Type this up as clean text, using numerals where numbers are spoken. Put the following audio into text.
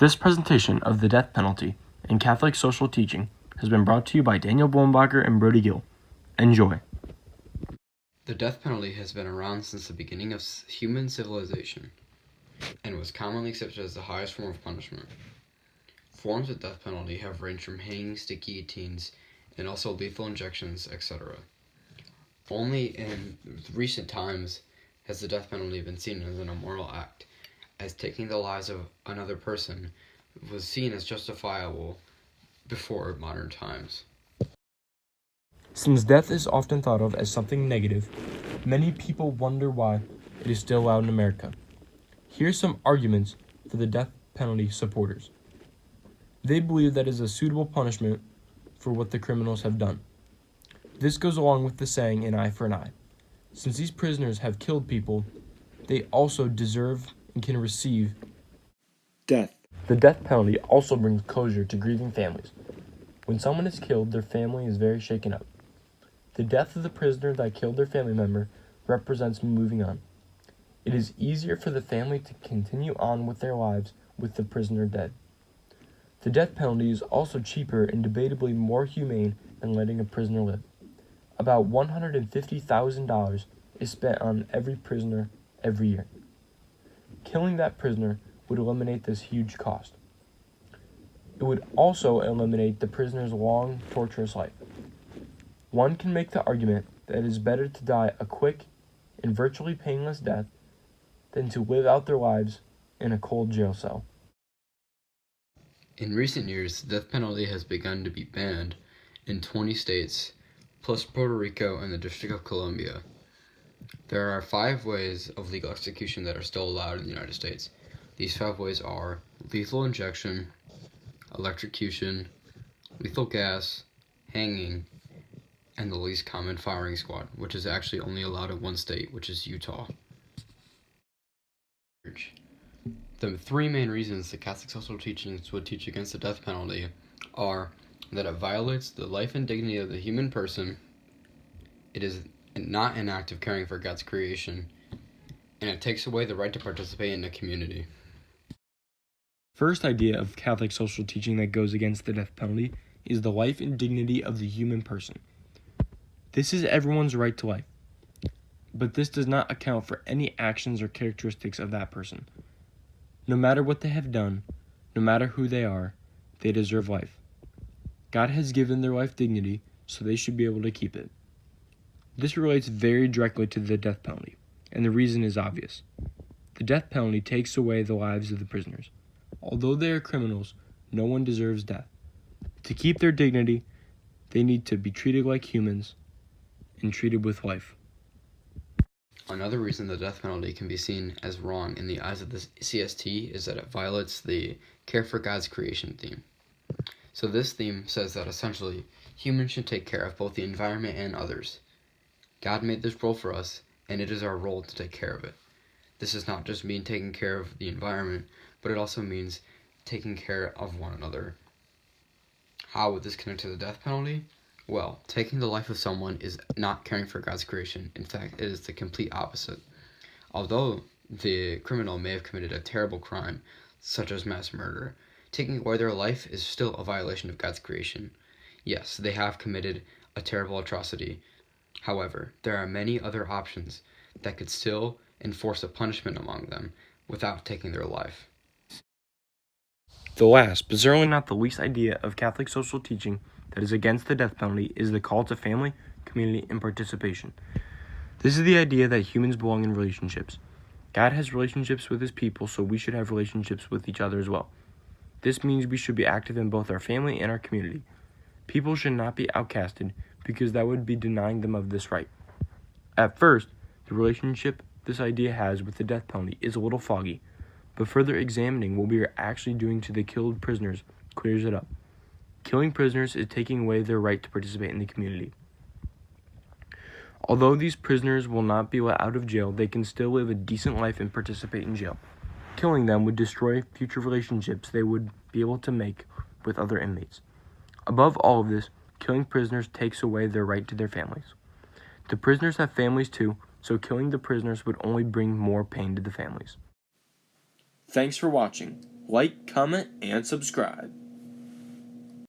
This presentation of the death penalty in Catholic social teaching has been brought to you by Daniel Blombacher and Brody Gill. Enjoy. The death penalty has been around since the beginning of human civilization and was commonly accepted as the highest form of punishment. Forms of death penalty have ranged from hangings to guillotines and also lethal injections, etc. Only in recent times has the death penalty been seen as an immoral act, as taking the lives of another person was seen as justifiable before modern times. Since death is often thought of as something negative, many people wonder why it is still allowed in America. Here's some arguments for the death penalty supporters. They believe that it is a suitable punishment for what the criminals have done. This goes along with the saying, an eye for an eye. Since these prisoners have killed people, they also deserve and can receive death. The death penalty also brings closure to grieving families. When someone is killed, their family is very shaken up. The death of the prisoner that killed their family member represents moving on. It is easier for the family to continue on with their lives with the prisoner dead. The death penalty is also cheaper and debatably more humane than letting a prisoner live. About $150,000 is spent on every prisoner every year. Killing that prisoner would eliminate this huge cost. It would also eliminate the prisoner's long, torturous life. One can make the argument that it is better to die a quick and virtually painless death than to live out their lives in a cold jail cell. In recent years, the death penalty has begun to be banned in 20 states, plus Puerto Rico and the District of Columbia. There are 5 ways of legal execution that are still allowed in the United States. These 5 ways are lethal injection, electrocution, lethal gas, hanging, and the least common firing squad, which is actually only allowed in one state, which is Utah. The 3 main reasons the Catholic social teachings would teach against the death penalty are that it violates the life and dignity of the human person, it is not an act of caring for God's creation, and it takes away the right to participate in the community. First idea of Catholic social teaching that goes against the death penalty is the life and dignity of the human person. This is everyone's right to life, but this does not account for any actions or characteristics of that person. No matter what they have done, no matter who they are, they deserve life. God has given their life dignity, so they should be able to keep it. This relates very directly to the death penalty, and the reason is obvious. The death penalty takes away the lives of the prisoners. Although they are criminals, no one deserves death. To keep their dignity, they need to be treated like humans and treated with life. Another reason the death penalty can be seen as wrong in the eyes of the CST is that it violates the care for God's creation theme. So this theme says that essentially humans should take care of both the environment and others. God made this world for us, and it is our role to take care of it. This does not just mean taking care of the environment, but it also means taking care of one another. How would this connect to the death penalty? Well, taking the life of someone is not caring for God's creation. In fact, it is the complete opposite. Although the criminal may have committed a terrible crime, such as mass murder, taking away their life is still a violation of God's creation. Yes, they have committed a terrible atrocity. However, there are many other options that could still enforce a punishment among them without taking their life. The last, but certainly not the least idea of Catholic social teaching that is against the death penalty is the call to family, community, and participation. This is the idea that humans belong in relationships. God has relationships with his people, so we should have relationships with each other as well. This means we should be active in both our family and our community. People should not be outcasted because that would be denying them of this right. At first, the relationship this idea has with the death penalty is a little foggy, but further examining what we are actually doing to the killed prisoners clears it up. Killing prisoners is taking away their right to participate in the community. Although these prisoners will not be let out of jail, they can still live a decent life and participate in jail. Killing them would destroy future relationships they would be able to make with other inmates. Above all of this, killing prisoners takes away their right to their families. The prisoners have families too, so killing the prisoners would only bring more pain to the families. Thanks for watching. Like, comment, and subscribe.